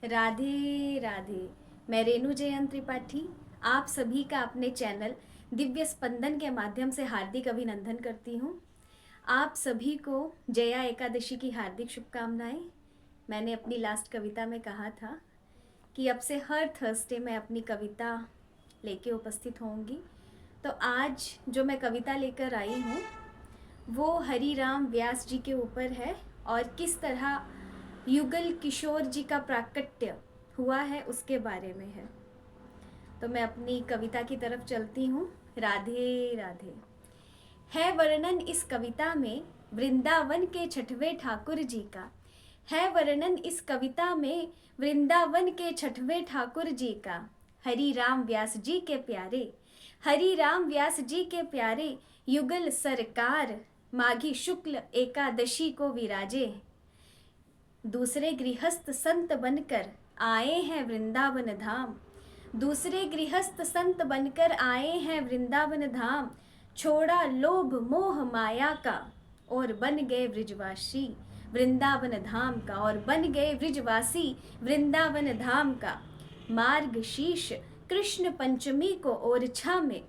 राधे राधे। मैं रेणु जयंत त्रिपाठी आप सभी का अपने चैनल दिव्य स्पंदन के माध्यम से हार्दिक अभिनंदन करती हूँ। आप सभी को जया एकादशी की हार्दिक शुभकामनाएं। मैंने अपनी लास्ट कविता में कहा था कि अब से हर थर्सडे मैं अपनी कविता लेके उपस्थित होंगी। तो आज जो मैं कविता लेकर आई हूँ वो हरि राम व्यास जी के ऊपर है और किस तरह युगल किशोर जी का प्राकट्य हुआ है उसके बारे में है। तो मैं अपनी कविता की तरफ चलती हूँ। राधे राधे। है वर्णन इस कविता में वृंदावन के छठवें ठाकुर जी का। है वर्णन इस कविता में वृंदावन के छठवें ठाकुर जी का। हरि राम व्यास जी के प्यारे, हरि राम व्यास जी के प्यारे युगल सरकार माघी शुक्ल एकादशी को विराजे। दूसरे गृहस्थ संत बनकर आए हैं वृंदावन धाम। दूसरे गृहस्थ संत बनकर आए हैं वृंदावन धाम। छोड़ा लोभ मोह माया का और बन गए ब्रिजवासी वृंदावन धाम का, और बन गए ब्रिजवासी वृंदावन धाम का। मार्ग शीर्ष कृष्ण पंचमी को ओरछा में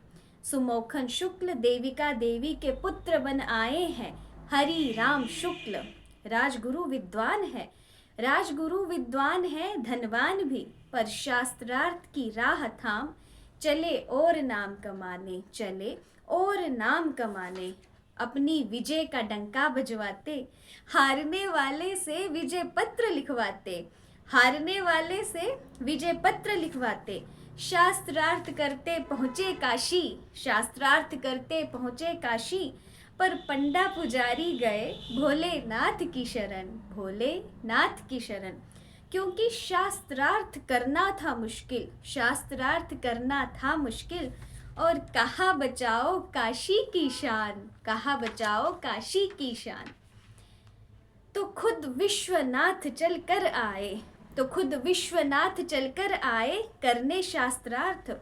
सुमोखन शुक्ल देविका देवी के पुत्र बन आए हैं हरि राम शुक्ल। राजगुरु विद्वान है, राजगुरु विद्वान है धनवान भी, पर शास्त्रार्थ की राह थाम चले और नाम कमाने, चले और नाम कमाने। अपनी विजय का डंका बजवाते, हारने वाले से विजय पत्र लिखवाते, हारने वाले से विजय पत्र लिखवाते। शास्त्रार्थ करते पहुँचे काशी, शास्त्रार्थ करते पहुँचे काशी, पर पंडा पुजारी गए भोलेनाथ की शरण, भोलेनाथ की शरण। क्योंकि शास्त्रार्थ करना था मुश्किल, शास्त्रार्थ करना था मुश्किल, और कहा बचाओ काशी की शान, कहा बचाओ काशी की शान। तो खुद विश्वनाथ चल कर आए, तो खुद विश्वनाथ चलकर आए करने शास्त्रार्थ,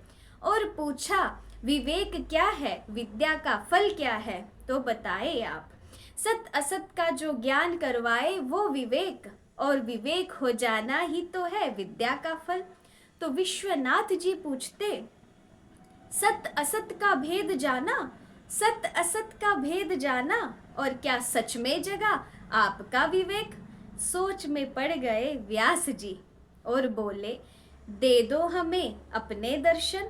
और पूछा विवेक क्या है, विद्या का फल क्या है, तो बताए आप। सत असत का जो ज्ञान करवाए वो विवेक, और विवेक हो जाना ही तो है विद्या का फल। तो विश्वनाथ जी पूछते सत असत का भेद जाना, सत असत का भेद जाना, और क्या सच में जगा आपका विवेक। सोच में पड़ गए व्यास जी और बोले दे दो हमें अपने दर्शन।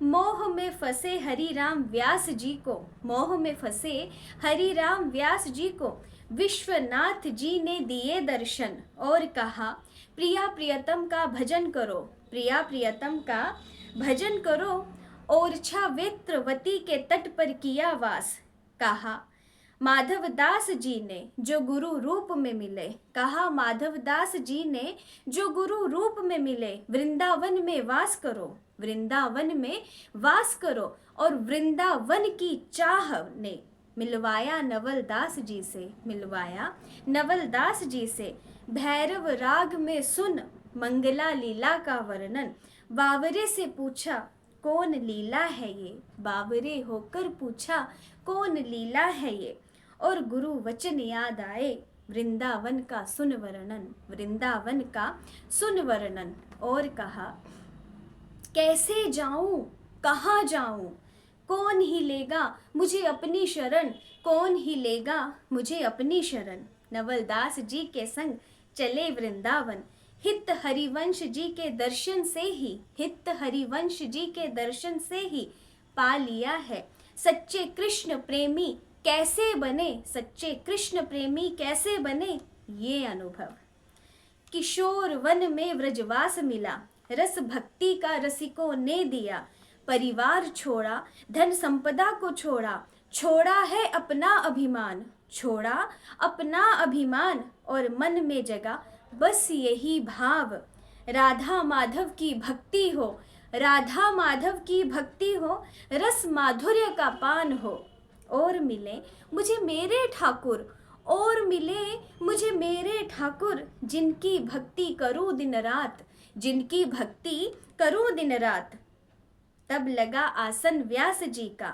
मोह में फंसे हरि राम व्यास जी को, मोह में फंसे हरि राम व्यास जी को विश्वनाथ जी ने दिए दर्शन, और कहा प्रिया प्रियतम का भजन करो, प्रिया प्रियतम का भजन करो। ओरछा वेत्रवती के तट पर किया वास, कहा माधव दास जी ने जो गुरु रूप में मिले, कहा माधव दास जी ने जो गुरु रूप में मिले। वृंदावन में वास करो, वृंदावन में वास करो, और वृंदावन की चाह ने मिलवाया नवल दास जी से, मिलवाया नवल दास जी से। भैरव राग में सुन मंगला लीला का वर्णन, बावरे से पूछा कौन लीला है ये, बावरे होकर पूछा कौन लीला है ये। और गुरु वचन याद आए वृंदावन का सुन वर्णन, वृंदावन का सुन वर्णन। और कहा कैसे जाऊं कहाँ जाऊं, कौन ही लेगा मुझे अपनी शरण, कौन ही लेगा मुझे अपनी शरण। नवलदास जी के संग चले वृंदावन, हित हरिवंश जी के दर्शन से ही, हित हरिवंश जी के दर्शन से ही पा लिया है सच्चे कृष्ण प्रेमी कैसे बने, सच्चे कृष्ण प्रेमी कैसे बने ये अनुभव। किशोर वन में व्रजवास मिला, रस भक्ति का रसिकों ने दिया। परिवार छोड़ा धन संपदा को छोड़ा, छोड़ा है अपना अभिमान, छोड़ा अपना अभिमान, और मन में जगा बस यही भाव। राधा माधव की भक्ति हो, राधा माधव की भक्ति हो, रस माधुर्य का पान हो। और मिले मुझे मेरे ठाकुर, और मिले मुझे मेरे ठाकुर, जिनकी भक्ति करूं दिन रात, जिनकी भक्ति करूं दिन रात। तब लगा आसन व्यास जी का,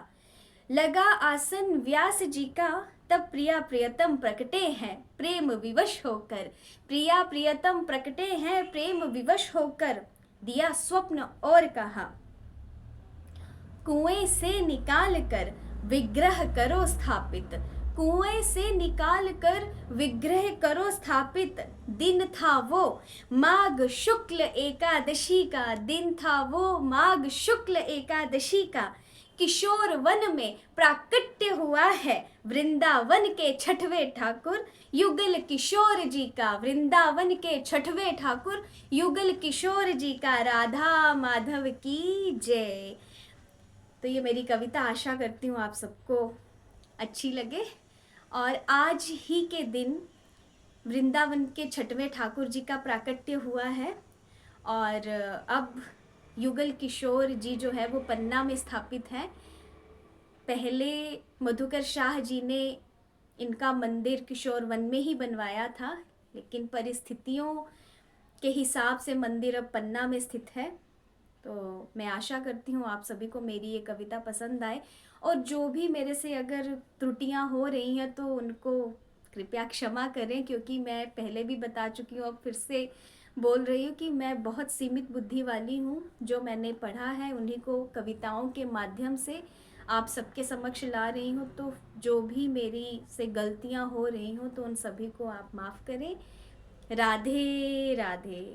लगा आसन व्यास जी का, तब प्रिया प्रियतम प्रकटे हैं प्रेम विवश होकर। प्रिया प्रियतम प्रकटे हैं प्रेम विवश होकर। दिया स्वप्न और कहा कुएं से निकाल कर विग्रह करो स्थापित। कुएं से निकाल कर विग्रह करो स्थापित। दिन था वो माघ शुक्ल एकादशी का। दिन था वो माघ शुक्ल एकादशी का। किशोर वन में प्राकट्य हुआ है वृंदावन के छठवें ठाकुर युगल किशोर जी का। वृंदावन के छठवें ठाकुर युगल किशोर जी का। राधा माधव की जय। तो ये मेरी कविता, आशा करती हूँ आप सबको अच्छी लगे। और आज ही के दिन वृंदावन के छठवें ठाकुर जी का प्राकट्य हुआ है और अब युगल किशोर जी जो है वो पन्ना में स्थापित हैं। पहले मधुकर शाह जी ने इनका मंदिर किशोर वन में ही बनवाया था, लेकिन परिस्थितियों के हिसाब से मंदिर अब पन्ना में स्थित है। तो मैं आशा करती हूँ आप सभी को मेरी ये कविता पसंद आए, और जो भी मेरे से अगर त्रुटियाँ हो रही हैं तो उनको कृपया क्षमा करें, क्योंकि मैं पहले भी बता चुकी हूँ, अब फिर से बोल रही हूँ कि मैं बहुत सीमित बुद्धि वाली हूँ। जो मैंने पढ़ा है उन्हीं को कविताओं के माध्यम से आप सबके समक्ष ला रही हूँ। तो जो भी मेरी से गलतियाँ हो रही हों तो उन सभी को आप माफ़ करें। राधे राधे।